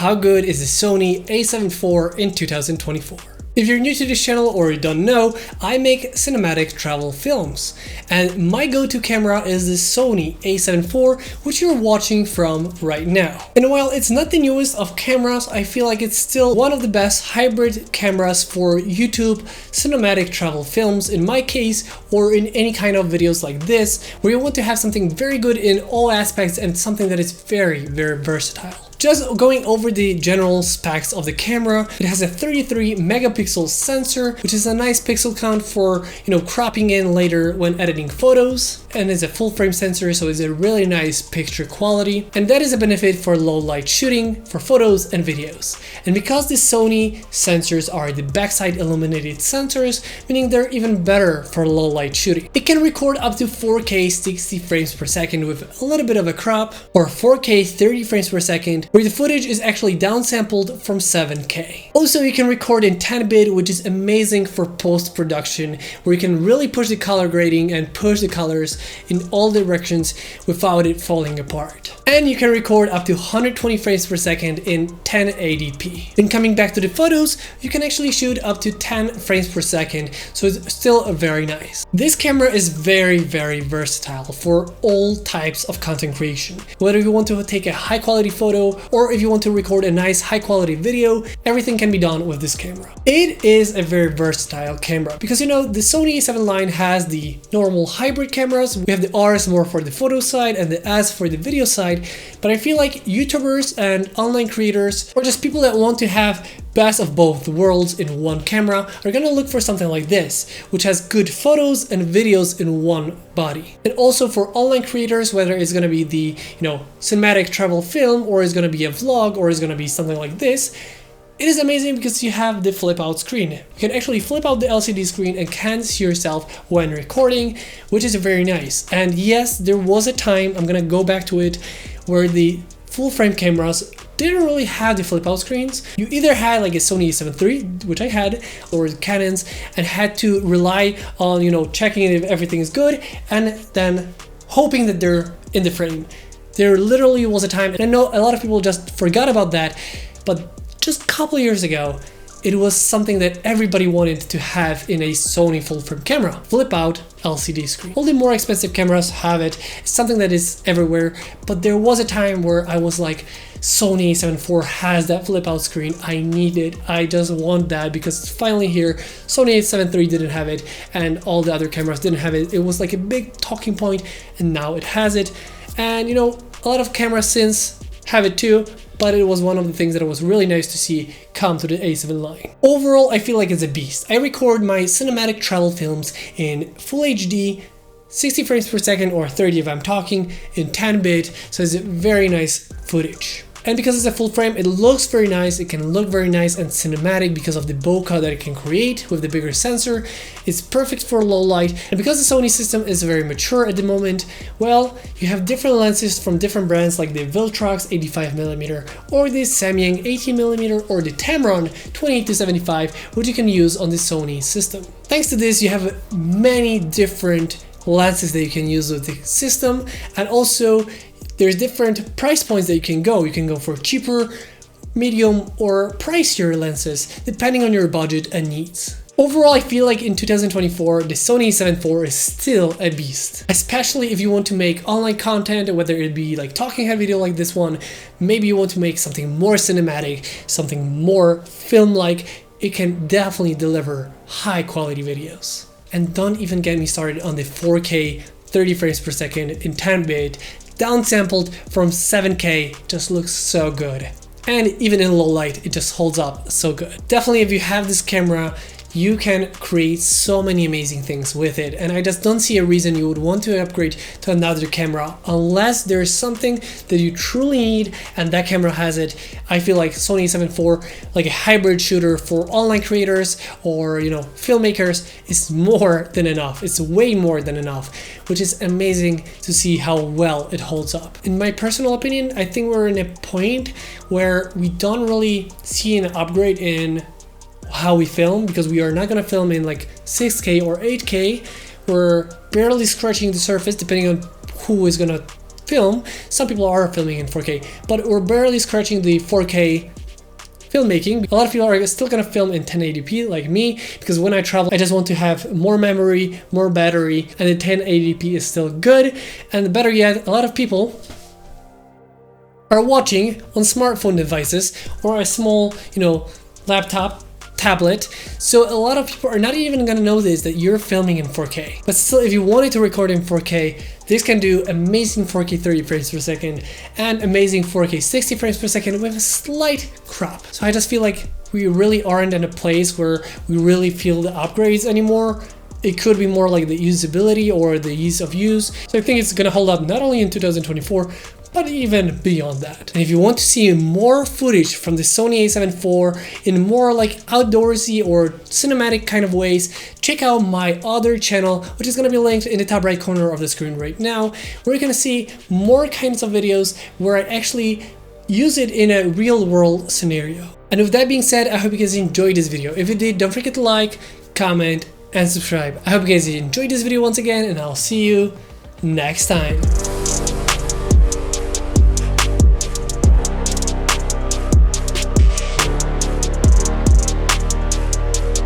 how good is the Sony A7 IV in 2024. If you're new to this channel or you don't know, I make cinematic travel films, and my go-to camera is the Sony A7 IV, which you're watching from right now. And while it's not the newest of cameras, I feel like it's still one of the best hybrid cameras for YouTube cinematic travel films in my case, or in any kind of videos like this, where you want to have something very good in all aspects and something that is very, very versatile. Just going over the general specs of the camera, it has a 33 megapixel sensor, which is a nice pixel count for, cropping in later when editing photos, and it's a full frame sensor, so it's a really nice picture quality, and that is a benefit for low light shooting for photos and videos. And because the Sony sensors are the backside illuminated sensors, meaning they're even better for low light shooting. It can record up to 4K 60 frames per second with a little bit of a crop, or 4K 30 frames per second, where the footage is actually downsampled from 7K. Also, you can record in 10-bit, which is amazing for post-production, where you can really push the color grading and push the colors in all directions without it falling apart. And you can record up to 120 frames per second in 1080p. And coming back to the photos, you can actually shoot up to 10 frames per second, so it's still very nice. This camera is very, very versatile for all types of content creation. Whether you want to take a high quality photo or if you want to record a nice high quality video, everything can be done with this camera. It is a very versatile camera because the Sony A7 line has the normal hybrid cameras. We have the Rs more for the photo side and the S for the video side, but I feel like YouTubers and online creators, or just people that want to have best of both worlds in one camera, are gonna look for something like this, which has good photos and videos in one body. And also for online creators, whether it's gonna be the cinematic travel film, or it's gonna be a vlog, or it's gonna be something like this, it is amazing because you have the flip out screen. You can actually flip out the LCD screen and can see yourself when recording, which is very nice. And yes, there was a time, I'm gonna go back to it, where the full frame cameras didn't really have the flip out screens. You either had like a Sony A7 III, which I had, or Canons, and had to rely on checking if everything is good and then hoping that they're in the frame. There literally was a time, and I know a lot of people just forgot about that, but just a couple of years ago, it was something that everybody wanted to have in a Sony full frame camera. Flip out LCD screen. All the more expensive cameras have it. It's something that is everywhere, but there was a time where I was like, Sony A7 IV has that flip out screen. I need it. I just want that because it's finally here. Sony A7 III didn't have it, and all the other cameras didn't have it. It was like a big talking point, and now it has it. And a lot of cameras since have it too, but it was one of the things that was really nice to see come to the A7 line. Overall, I feel like it's a beast. I record my cinematic travel films in Full HD, 60 frames per second, or 30 if I'm talking, in 10-bit, so it's a very nice footage. And because it's a full frame, it looks very nice. It can look very nice and cinematic because of the bokeh that it can create with the bigger sensor. It's perfect for low light. And because the Sony system is very mature at the moment, well, you have different lenses from different brands like the Viltrox 85mm, or the Samyang 18mm, or the Tamron 28-75, which you can use on the Sony system. Thanks to this, you have many different lenses that you can use with the system, and also there's different price points that you can go. You can go for cheaper, medium, or pricier lenses, depending on your budget and needs. Overall, I feel like in 2024, the Sony A7 IV is still a beast. Especially if you want to make online content, whether it be like talking head video like this one, maybe you want to make something more cinematic, something more film-like, it can definitely deliver high quality videos. And don't even get me started on the 4K 30 frames per second in 10-bit, downsampled from 7K, just looks so good. And even in low light, it just holds up so good. Definitely, if you have this camera, you can create so many amazing things with it, and I just don't see a reason you would want to upgrade to another camera unless there's something that you truly need and that camera has it. I feel like Sony A7 IV, like a hybrid shooter for online creators or filmmakers, is more than enough. It's way more than enough, which is amazing to see how well it holds up. In my personal opinion, I think we're in a point where we don't really see an upgrade in how we film, because we are not going to film in like 6K or 8K. We're barely scratching the surface depending on who is going to film. Some people are filming in 4K, but we're barely scratching the 4K filmmaking. A lot of people are still gonna film in 1080p like me, because when I travel I just want to have more memory, more battery, and the 1080p is still good. And better yet, a lot of people are watching on smartphone devices or a small, laptop, tablet. So a lot of people are not even gonna notice that you're filming in 4K. But still, if you wanted to record in 4K, this can do amazing 4K 30 frames per second and amazing 4K 60 frames per second with a slight crop. So I just feel like we really aren't in a place where we really feel the upgrades anymore. It could be more like the usability or the ease of use. So I think it's gonna hold up not only in 2024, but even beyond that. And if you want to see more footage from the Sony A7 IV in more like outdoorsy or cinematic kind of ways, check out my other channel, which is going to be linked in the top right corner of the screen right now, where you're going to see more kinds of videos where I actually use it in a real world scenario. And with that being said, I hope you guys enjoyed this video. If you did, don't forget to like, comment, and subscribe. I hope you guys enjoyed this video once again, and I'll see you next time.